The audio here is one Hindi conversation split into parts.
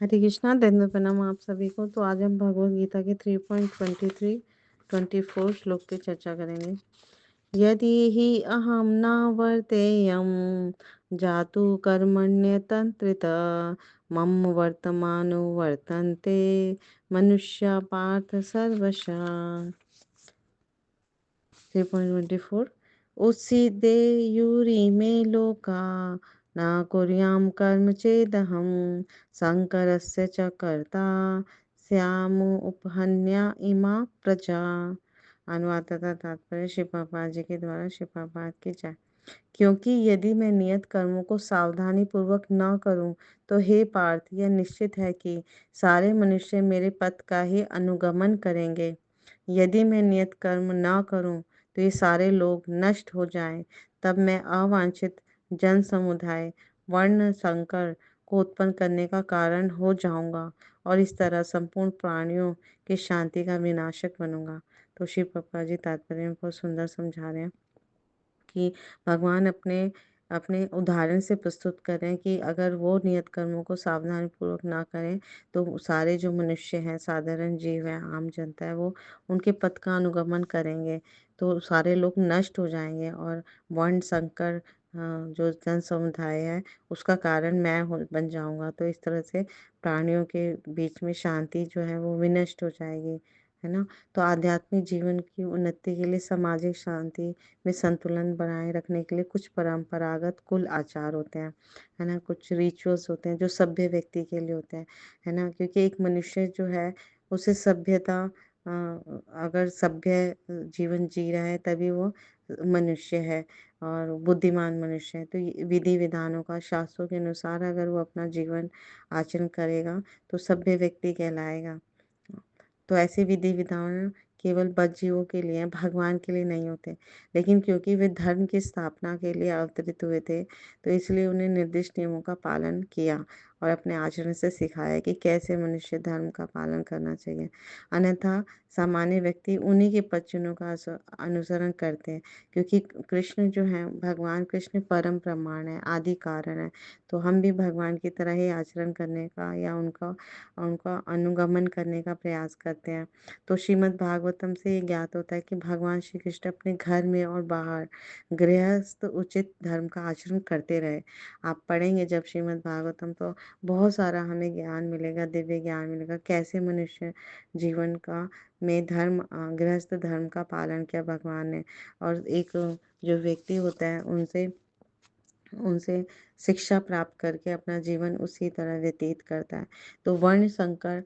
हरे कृष्णा, दंड प्रणाम आप सभी को। तो आज हम भगवद गीता के 3.23 24 श्लोक की चर्चा करेंगे। यदि हि अहम न वर्तेयम जातु कर्मण्यतंत्रित मम वर्तमानो वर्तन्ते मनुष्य पार्थ सर्वशः। 3.24 उस्सीदेयुरिमे लोका न कुर्यां कर्म चेदहं शङ्करस्य च कर्ता स्यामुपहन्या इमा प्रजा। अनुवाद तथा तात्पर्य श्री प्रभुपाद जी के द्वारा। श्री प्रभुपाद की जय। क्योंकि यदि मैं नियत कर्मों को सावधानी पूर्वक न करूं, तो हे पार्थ, यह निश्चित है कि सारे मनुष्य मेरे पथ का ही अनुगमन करेंगे। यदि मैं नियत कर्म न करूं, तो ये सारे लोग नष्ट हो जाएं। तब मैं अवांछित जन समुदाय वर्ण संकर को उत्पन्न करने का कारण हो जाऊंगा और इस तरह संपूर्ण प्राणियों की शांति का विनाशक बनूंगा। तो श्री प्रभुपाद जी तात्पर्य में बहुत सुंदर समझा रहे हैं कि भगवान अपने अपने उदाहरण से प्रस्तुत कर रहे हैं कि अगर वो नियत कर्मों को सावधानी पूर्वक ना करें, तो सारे जो मनुष्य हैं, साधारण जीव हैं, आम जनता है, वो उनके पथ का अनुगमन करेंगे, तो सारे लोग नष्ट हो जाएंगे और वर्ण संकर जो जन समुदाय है उसका कारण मैं बन जाऊंगा। तो इस तरह से प्राणियों के बीच में शांति जो है वो विनष्ट हो जाएगी, है ना। तो आध्यात्मिक जीवन की उन्नति के लिए सामाजिक शांति में संतुलन बनाए रखने के लिए कुछ परंपरागत कुल आचार होते हैं, है ना। कुछ रिचुअल्स होते हैं जो सभ्य व्यक्ति के लिए होते हैं, है ना। क्योंकि एक मनुष्य जो है उसे सभ्यता अगर सभ्य जीवन जी रहा है तभी वो मनुष्य है और बुद्धिमान मनुष्य है। तो विधि विधानों का शास्त्रों के अनुसार अगर वो अपना जीवन आचरण करेगा तो सभ्य व्यक्ति कहलाएगा। तो ऐसे विधि विधान केवल बद्ध जीवों के लिए, भगवान के लिए नहीं होते। लेकिन क्योंकि वे धर्म की स्थापना के लिए अवतरित हुए थे, तो इसलिए उन्हें निर्दिष्ट नियमों का पालन किया और अपने आचरण से सिखाया कि कैसे मनुष्य धर्म का पालन करना चाहिए। अन्यथा सामान्य व्यक्ति उन्हीं के पच्चनों का अनुसरण करते हैं, क्योंकि कृष्ण जो है, भगवान कृष्ण परम प्रमाण है, आदि कारण है। तो हम भी भगवान की तरह ही आचरण करने का या उनका उनका अनुगमन करने का प्रयास करते हैं। तो श्रीमद् भागवतम से ये ज्ञात होता है कि भगवान श्री कृष्ण अपने घर में और बाहर गृहस्थ उचित धर्म का आचरण करते रहे। आप पढ़ेंगे जब श्रीमद् भागवतम, तो बहुत सारा हमें ज्ञान मिलेगा, दिव्य ज्ञान मिलेगा, कैसे मनुष्य जीवन का में धर्म गृहस्थ धर्म का पालन किया भगवान ने। और एक जो व्यक्ति होता है उनसे उनसे शिक्षा प्राप्त करके अपना जीवन उसी तरह व्यतीत करता है। तो वर्ण संकर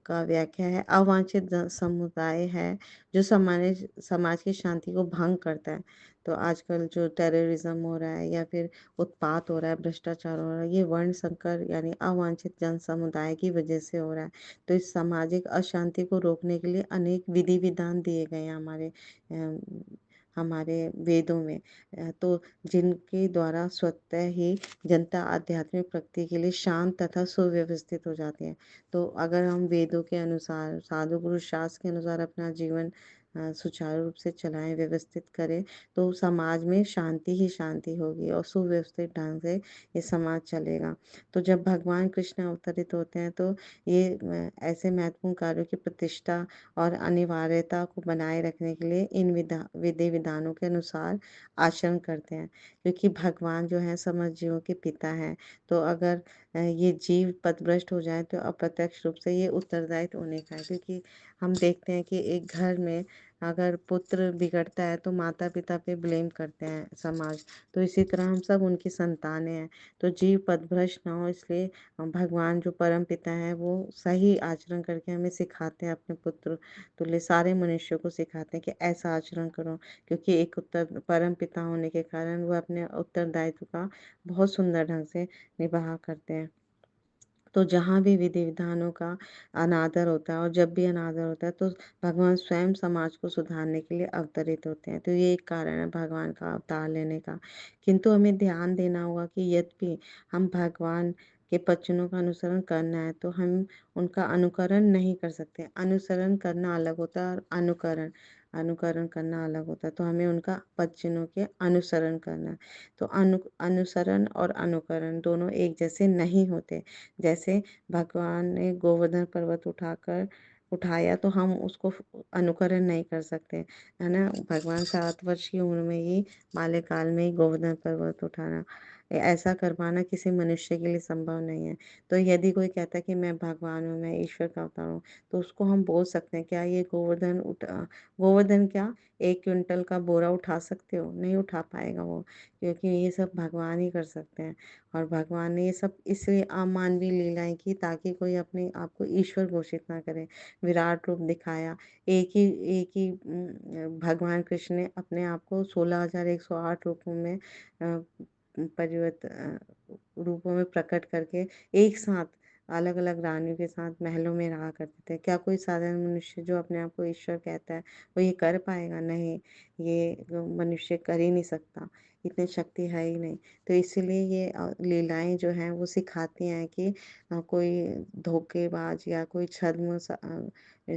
का व्याख्या है अवांछित समुदाय है जो समाज की शांति को भंग करता है। तो आजकल जो टेररिज्म हो रहा है या फिर उत्पात हो रहा है, भ्रष्टाचार हो रहा है, ये वर्ण संकर यानी अवांछित जन समुदाय की वजह से हो रहा है। तो इस सामाजिक अशांति को रोकने के लिए अनेक विधि विधान दिए गए हैं हमारे वेदों में। तो जिनके द्वारा स्वतः ही जनता आध्यात्मिक प्रगति के लिए शांत तथा सुव्यवस्थित हो जाती है। तो अगर हम वेदों के अनुसार, साधु गुरु शास्त्र के अनुसार अपना जीवन सुचारू रूप से चलाएं, व्यवस्थित करें, तो समाज में शांति ही शांति होगी और सुव्यवस्थित ढंग से ये समाज चलेगा। तो जब भगवान कृष्ण अवतरित होते हैं, तो ये ऐसे महत्वपूर्ण कार्यों की प्रतिष्ठा और अनिवार्यता को बनाए रखने के लिए इन विधि विधानों के अनुसार आचरण करते हैं। क्योंकि भगवान जो है समस्त जीवों के पिता हैं। तो अगर ये जीव पथभ्रष्ट हो जाए, तो अप्रत्यक्ष रूप से ये उत्तरदायित्व उन्हीं का है। क्योंकि हम देखते हैं कि एक घर में अगर पुत्र बिगड़ता है तो माता पिता पे ब्लेम करते हैं समाज। तो इसी तरह हम सब उनकी संतानें हैं। तो जीव पथभ्रष्ट ना हो, इसलिए भगवान जो परम पिता है वो सही आचरण करके हमें सिखाते हैं, अपने पुत्र तुल्य सारे मनुष्यों को सिखाते हैं कि ऐसा आचरण करो। क्योंकि एक उत्तर परम पिता होने के कारण वह अपने उत्तरदायित्व का बहुत सुंदर ढंग से निबाह करते हैं। तो जहाँ भी विधि विधानों का अनादर होता है और जब भी अनादर होता है, तो भगवान स्वयं समाज को सुधारने के लिए अवतरित होते हैं। तो ये एक कारण है भगवान का अवतार लेने का। किंतु हमें ध्यान देना होगा कि यद्यपि हम भगवान के वचनों का अनुसरण करना है, तो हम उनका अनुकरण नहीं कर सकते। अनुसरण करना अलग होता है और अनुकरण अनुकरण करना अलग होता है। तो हमें उनका पदचिह्नों के अनुसरण करना है। तो अनुसरण और अनुकरण दोनों एक जैसे नहीं होते। जैसे भगवान ने गोवर्धन पर्वत उठाया तो हम उसको अनुकरण नहीं कर सकते, है ना? भगवान 7 वर्ष की उम्र में ही, बाल्यकाल में ही गोवर्धन पर्वत उठाना, ऐसा कर पाना किसी मनुष्य के लिए संभव नहीं है। तो यदि कोई कहता है कि मैं भगवान हूँ, मैं ईश्वर का अवतार हूँ, तो उसको हम बोल सकते हैं, क्या ये गोवर्धन क्या 1 क्विंटल का बोरा उठा सकते हो? नहीं उठा पाएगा वो, क्योंकि ये सब भगवान ही कर सकते हैं। और भगवान ने ये सब इसलिए अमानवीय लीलाएँ की ताकि कोई अपने आप को ईश्वर घोषित ना करे। विराट रूप दिखाया। भगवान कृष्ण ने अपने आप को 16,108 रूपों में रूपों में प्रकट करके एक साथ अलग-अलग रानियों के साथ महलों में रहा करते थे। क्या कोई साधारण मनुष्य जो अपने आप को ईश्वर कहता है, वो ये कर पाएगा? नहीं, ये मनुष्य कर ही नहीं सकता, इतनी शक्ति है ही नहीं। तो इसीलिए ये लीलाएँ जो हैं वो सिखाती हैं कि कोई धोखेबाज या कोई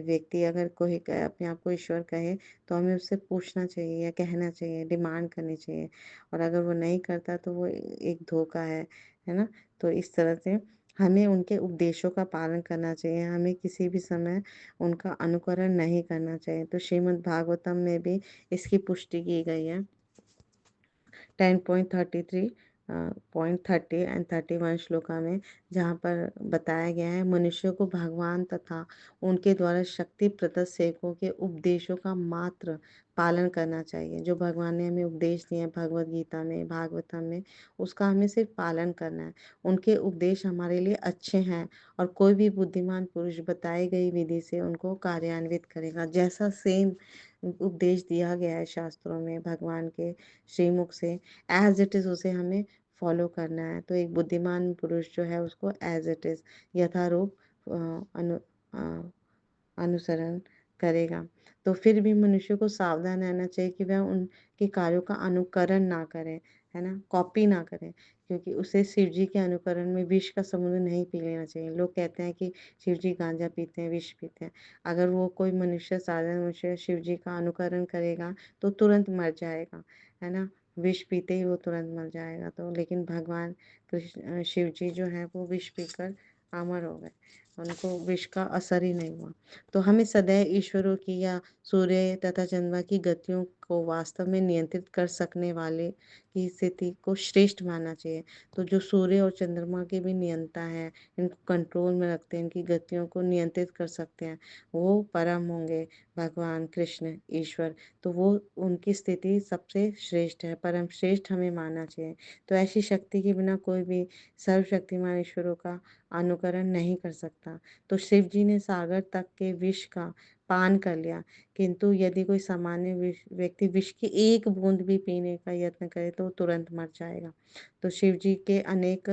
व्यक्ति अगर कोई अपने आप को ईश्वर कहे, तो हमें उससे पूछना चाहिए या कहना चाहिए, डिमांड करनी चाहिए। और अगर वो नहीं करता तो वो एक धोखा है ना? तो इस तरह से हमें उनके उपदेशों का पालन करना चाहिए, हमें किसी भी समय उनका अनुकरण नहीं करना चाहिए। तो श्रीमद् भागवतम में भी इसकी पुष्टि की गई है। 10.33 पॉइंट 30 एंड 31 श्लोका में, जहाँ पर बताया गया है मनुष्य को भगवान तथा उनके द्वारा शक्ति प्रदत्त सेवकों के उपदेशों का मात्र पालन करना चाहिए। जो भगवान ने हमें उपदेश दिए हैं भगवद गीता में, भागवतम में, उसका हमें सिर्फ पालन करना है। उनके उपदेश हमारे लिए अच्छे हैं और कोई भी बुद्धिमान पुरुष बताई गई विधि से उनको कार्यान्वित करेगा। जैसा सेम उपदेश दिया गया है शास्त्रों में भगवान के श्रीमुख से, एज इट इज़ उसे हमें फॉलो करना है। तो एक बुद्धिमान पुरुष जो है उसको एज इट इज़ यथारूप अ, अनु अ, अनुसरण करेगा। तो फिर भी मनुष्य को सावधान रहना चाहिए कि वह उनके कार्यों का अनुकरण ना करे, है ना? कॉपी ना करे, क्योंकि उसे शिव जी के अनुकरण में विष का समुद्र नहीं पी लेना चाहिए। लोग कहते हैं कि शिव जी गांजा पीते हैं, विष पीते हैं। अगर वो कोई मनुष्य, साधारण मनुष्य शिव जी का अनुकरण करेगा तो तुरंत मर जाएगा, है ना? विष पीते ही वो तुरंत मर जाएगा। तो लेकिन भगवान शिव जी जो हैं वो विष पीकर अमर हो गए, उनको विष का असर ही नहीं हुआ। तो हमें सदैव ईश्वरों की या सूर्य तथा चंद्रमा की गतियों को वास्तव में नियंत्रित कर सकने वाले की स्थिति को श्रेष्ठ मानना चाहिए। तो जो सूर्य और चंद्रमा के भी नियंता हैं, इनको कंट्रोल में रखते हैं, इनकी गतियों को नियंत्रित कर सकते हैं, वो परम होंगे भगवान कृष्ण ईश्वर। तो वो उनकी स्थिति सबसे श्रेष्ठ है, परम श्रेष्ठ हमें मानना चाहिए। तो ऐसी शक्ति के बिना कोई भी सर्वशक्तिमान ईश्वरों का अनुकरण नहीं कर सकता। तो शिव जी ने सागर तक के विष का पान कर लिया, किंतु यदि कोई सामान्य व्यक्ति विष की एक बूंद भी पीने का यत्न करे तो तुरंत मर जाएगा। तो शिव जी के अनेक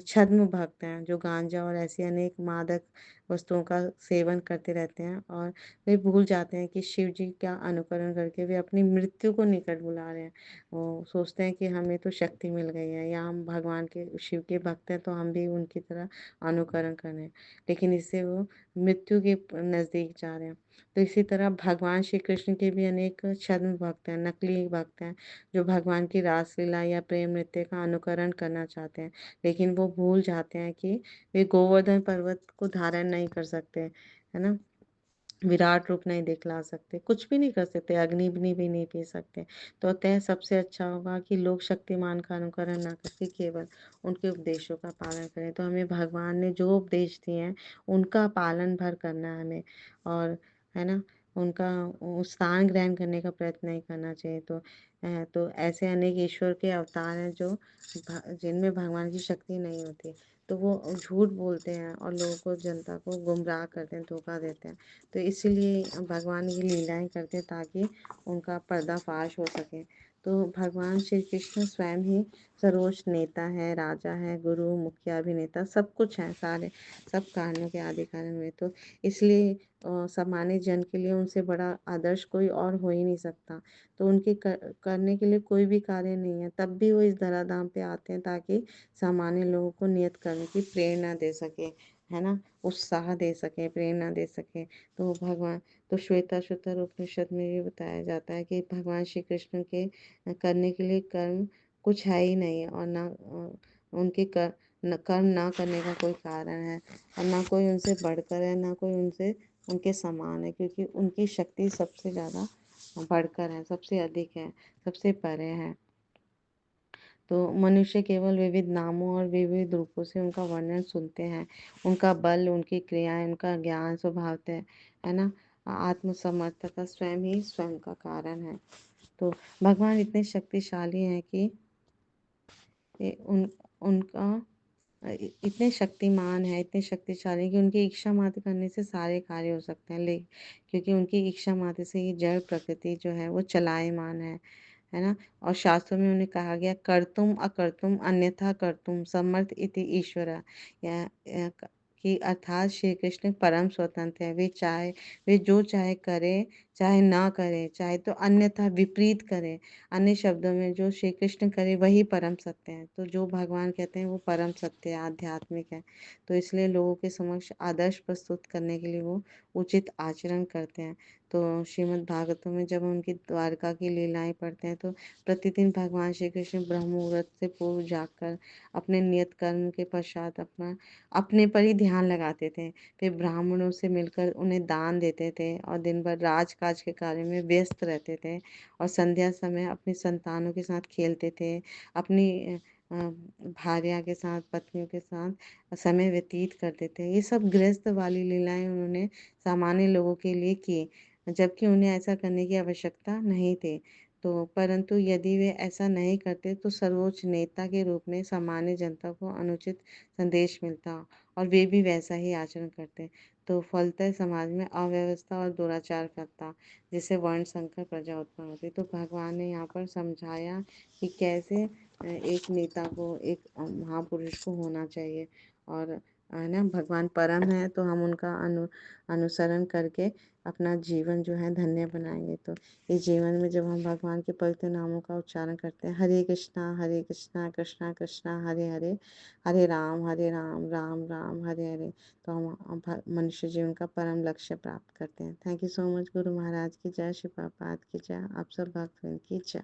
छद्म भक्त हैं जो गांजा और ऐसी अनेक मादक वस्तुओं का सेवन करते रहते हैं, और वे भूल जाते हैं कि शिव जी का अनुकरण करके वे अपनी मृत्यु को निकट बुला रहे हैं। वो सोचते हैं कि हमें तो शक्ति मिल गई है या हम भगवान के शिव के भक्त हैं तो हम भी उनकी तरह अनुकरण करें, लेकिन इससे वो मृत्यु के नज़दीक जा रहे हैं। तो इसी तरह भगवान श्री कृष्ण के भी अनेक छद्म भक्त हैं, नकली भक्त हैं, जो भगवान की रासलीला या प्रेम नृत्य का अनुकरण करना चाहते हैं, लेकिन वो भूल जाते हैं कि वे गोवर्धन पर्वत को धारण नहीं कर सकते, है ना? विराट रूप नहीं दिखला सकते, कुछ भी नहीं कर सकते, अग्नि भी नहीं पी सकते। तो अतः सबसे अच्छा होगा कि लोग शक्तिमान का अनुकरण ना करके केवल उनके उपदेशों का पालन करें। तो हमें भगवान ने जो उपदेश दिए हैं उनका पालन भर करना है हमें, और है ना, उनका स्थान ग्रहण करने का प्रयत्न नहीं करना चाहिए। तो ऐसे अनेक ईश्वर के अवतार हैं जो जिनमें भगवान की शक्ति नहीं होती, तो वो झूठ बोलते हैं और लोगों को, जनता को गुमराह करते हैं, धोखा देते हैं। तो इसीलिए भगवान ये लीलाएं करते हैं ताकि उनका पर्दाफाश हो सके। तो भगवान श्री कृष्ण स्वयं ही सर्वोच्च नेता है, राजा है, गुरु, मुखिया, अभिनेता, सब कुछ है, सारे सब कारणों के आदि कारण हुए। तो इसलिए सामान्य जन के लिए उनसे बड़ा आदर्श कोई और हो ही नहीं सकता। तो उनके करने के लिए कोई भी कार्य नहीं है, तब भी वो इस धराधाम पे आते हैं ताकि सामान्य लोगों को नियत कर्म की प्रेरणा दे सके, है ना? उत्साह दे सके, प्रेरणा दे सके। तो भगवान तो श्वेताश्वतर उपनिषद में भी बताया जाता है कि भगवान श्री कृष्ण के करने के लिए कर्म कुछ है ही नहीं, और ना उनके कर्म ना करने का कोई कारण है, और ना कोई उनसे बढ़कर है, ना कोई उनसे उनके समान है, क्योंकि उनकी शक्ति सबसे ज़्यादा बढ़कर है, सबसे अधिक है, सबसे परे है। तो मनुष्य केवल विविध नामों और विविध रूपों से उनका वर्णन सुनते हैं। उनका बल, उनकी क्रियाएं, उनका ज्ञान स्वभावतः, है ना, आत्मसमर्थता स्वयं ही स्वयं का कारण है। तो भगवान इतने शक्तिशाली हैं कि उनका इतने शक्तिमान है, इतने शक्तिशाली कि उनकी इच्छा मात्र करने से सारे कार्य हो सकते हैं, ले क्योंकि उनकी इच्छा मात्र से ये जड़ प्रकृति जो है वो चलायमान है ना? और शास्त्रों में उन्हें कहा गया कर्तुम अकर्तुम अन्यथा कर्तुम समर्थ इति ईश्वर, या कि अर्थात श्री कृष्ण परम स्वतंत्र है। वे जो चाहे करे, चाहे ना करे, चाहे तो अन्यथा विपरीत करे। अन्य शब्दों में जो श्री कृष्ण करे वही परम सत्य है। तो जो भगवान कहते हैं वो परम सत्य है, आध्यात्मिक है। तो इसलिए लोगों के समक्ष आदर्श प्रस्तुत करने के लिए वो उचित आचरण करते हैं। तो श्रीमद् भागवतम में जब उनकी द्वारका की लीलाएं पढ़ते हैं तो प्रतिदिन भगवान श्री कृष्ण ब्रह्म मुहूर्त से पूर्व जाकर अपने नियत कर्म के पश्चात अपने पर ही ध्यान लगाते थे। फिर ब्राह्मणों से मिलकर उन्हें दान देते थे और दिन भर राजकाज के कार्य में व्यस्त रहते थे, और संध्या समय अपनी संतानों के साथ खेलते थे, अपनी भार्या के साथ, पत्नियों के साथ समय व्यतीत करते थे। ये सब गृहस्थ वाली लीलाएं उन्होंने सामान्य लोगों के लिए की, जबकि उन्हें ऐसा करने की आवश्यकता नहीं थी। तो परंतु यदि वे ऐसा नहीं करते तो सर्वोच्च नेता के रूप में सामान्य जनता को अनुचित संदेश मिलता, और वे भी वैसा ही आचरण करते। तो फलतः समाज में अव्यवस्था और दुराचार करता, जिससे वर्ण संकर प्रजा उत्पन्न होती। तो भगवान ने यहाँ पर समझाया कि कैसे एक नेता को, एक महापुरुष को होना चाहिए। और है ना, भगवान परम है तो हम उनका अनुसरण करके अपना जीवन जो है धन्य बनाएंगे। तो इस जीवन में जब हम भगवान के पवित्र नामों का उच्चारण करते हैं, हरे कृष्णा कृष्णा कृष्णा हरे हरे, हरे राम राम राम हरे हरे, तो हम मनुष्य जीवन का परम लक्ष्य प्राप्त करते हैं। Thank you so much. Guru Maharaj की जय, श्री प्रभुपाद की जय, आप सब भक्तवृंद की जय।